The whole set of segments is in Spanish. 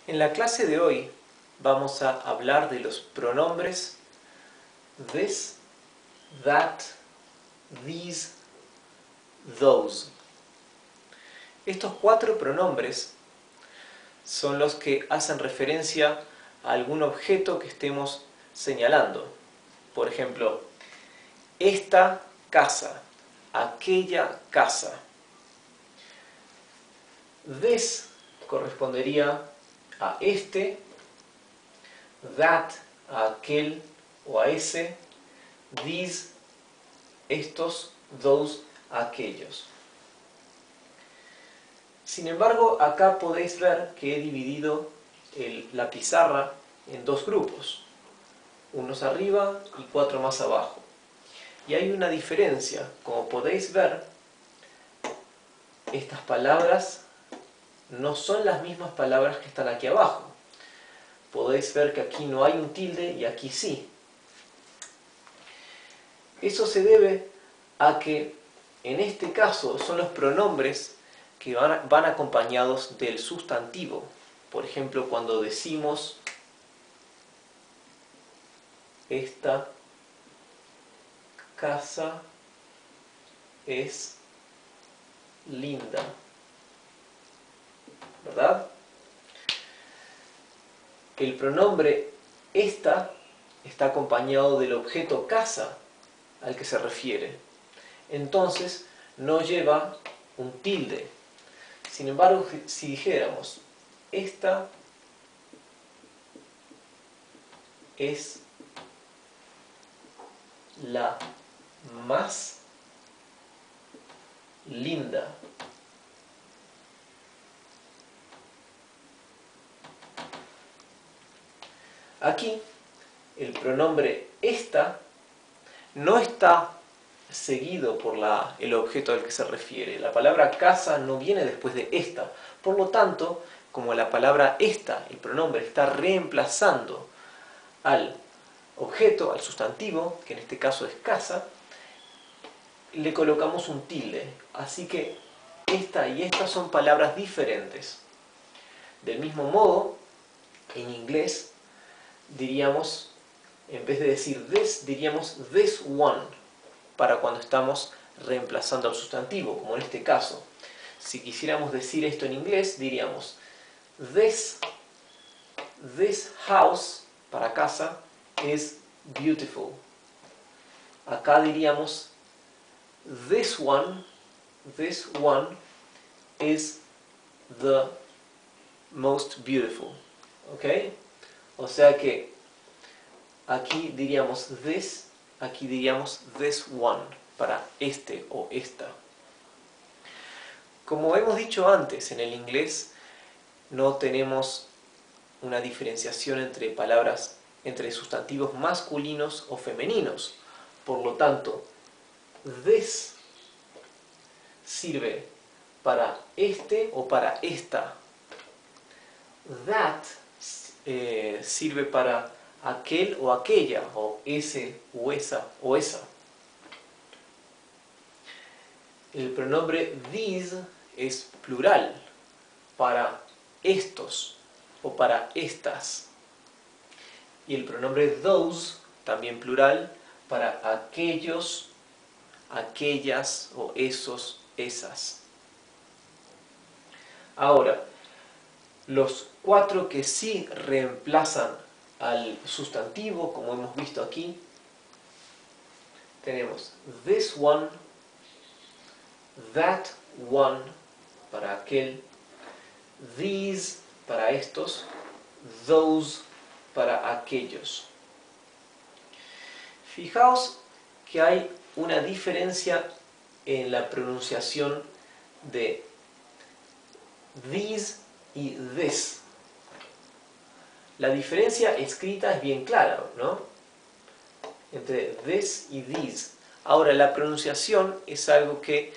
En la clase de hoy vamos a hablar de los pronombres this, that, these, those. Estos cuatro pronombres son los que hacen referencia a algún objeto que estemos señalando. Por ejemplo, esta casa, aquella casa. This correspondería a este, that a aquel o a ese, these, estos, those, aquellos. Sin embargo, acá podéis ver que he dividido la pizarra en dos grupos, unos arriba y cuatro más abajo. Y hay una diferencia, como podéis ver, estas palabras no son las mismas palabras que están aquí abajo. Podéis ver que aquí no hay un tilde y aquí sí. Eso se debe a que en este caso son los pronombres que van acompañados del sustantivo. Por ejemplo, cuando decimos esta casa es linda, ¿verdad? El pronombre esta está acompañado del objeto casa al que se refiere. Entonces no lleva un tilde. Sin embargo, si dijéramos esta es la más linda, aquí el pronombre esta no está seguido por el objeto al que se refiere. La palabra casa no viene después de esta. Por lo tanto, como la palabra esta, el pronombre, está reemplazando al objeto, al sustantivo, que en este caso es casa, le colocamos un tilde. Así que esta y esta son palabras diferentes. Del mismo modo, en inglés diríamos, en vez de decir this, diríamos this one, para cuando estamos reemplazando al sustantivo, como en este caso. Si quisiéramos decir esto en inglés, diríamos this house, para casa, is beautiful. Acá diríamos this one is the most beautiful. ¿Ok? O sea que aquí diríamos this, aquí diríamos this one, para este o esta. Como hemos dicho antes, en el inglés no tenemos una diferenciación entre palabras, entre sustantivos masculinos o femeninos. Por lo tanto, this sirve para este o para esta. That sirve para aquel o aquella, o ese o esa o esa. El pronombre these es plural, para estos o para estas. Y el pronombre those, también plural, para aquellos, aquellas o esos, esas. Ahora, los cuatro que sí reemplazan al sustantivo, como hemos visto aquí, tenemos this one, that one, para aquel, these, para estos, those, para aquellos. Fijaos que hay una diferencia en la pronunciación de these y this. La diferencia escrita es bien clara, ¿no? Entre this y these. Ahora, la pronunciación es algo que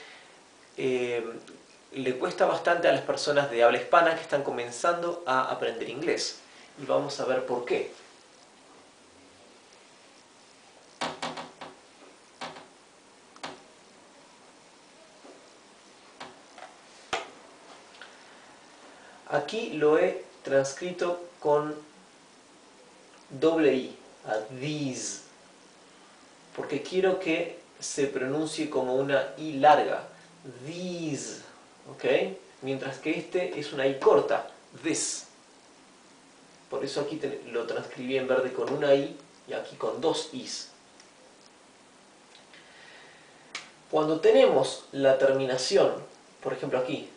le cuesta bastante a las personas de habla hispana que están comenzando a aprender inglés. Y vamos a ver por qué. Aquí lo he transcrito con doble I, a these, porque quiero que se pronuncie como una I larga, these, ¿ok? Mientras que este es una I corta, this. Por eso aquí lo transcribí en verde con una I y aquí con dos Is. Cuando tenemos la terminación, por ejemplo aquí,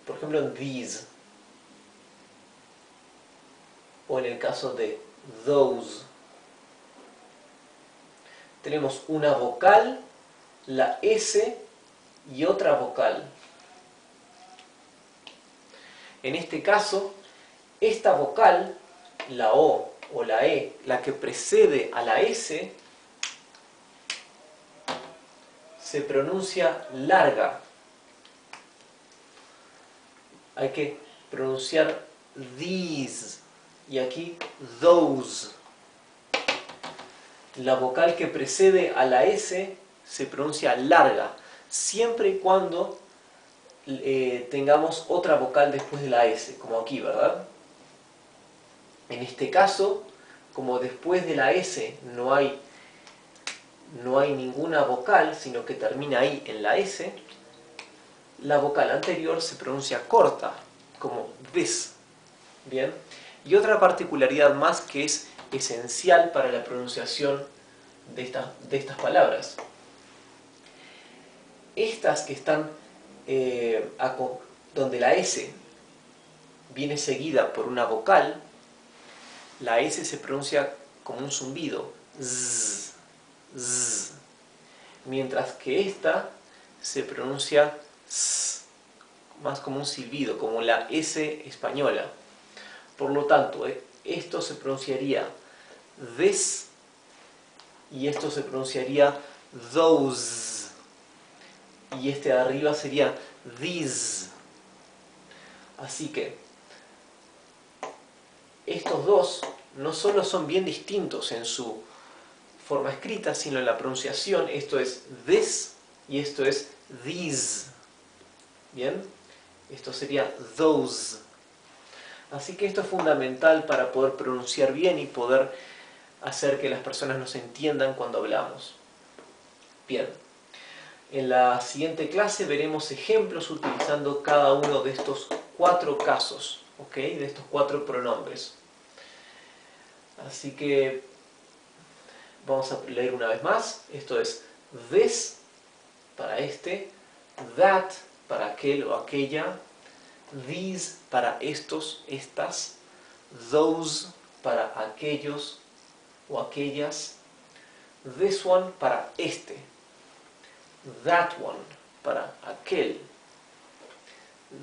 por ejemplo en these, o en el caso de those, tenemos una vocal, la S y otra vocal. En este caso, esta vocal, la O o la E, la que precede a la S, se pronuncia larga. Hay que pronunciar these y aquí those. La vocal que precede a la S se pronuncia larga, siempre y cuando tengamos otra vocal después de la S, como aquí, ¿verdad? En este caso, como después de la S no hay ninguna vocal, sino que termina ahí en la S, la vocal anterior se pronuncia corta, como this. ¿Bien? Y otra particularidad más que es esencial para la pronunciación de estas palabras. Estas que están donde la S viene seguida por una vocal, la S se pronuncia como un zumbido, z, z, mientras que esta se pronuncia s, más como un silbido, como la S española. Por lo tanto, esto se pronunciaría this y esto se pronunciaría those. Y este de arriba sería these. Así que estos dos no solo son bien distintos en su forma escrita, sino en la pronunciación. Esto es this y esto es these. ¿Bien? Esto sería those. Así que esto es fundamental para poder pronunciar bien y poder hacer que las personas nos entiendan cuando hablamos. Bien. En la siguiente clase veremos ejemplos utilizando cada uno de estos 4 casos, ¿ok? De estos 4 pronombres. Así que vamos a leer una vez más. Esto es this para este, that para aquel o aquella, these para estos, estas, those para aquellos o aquellas, this one para este, that one para aquel,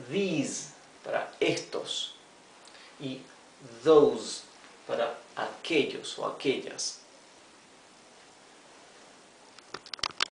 these para estos y those para aquellos o aquellas.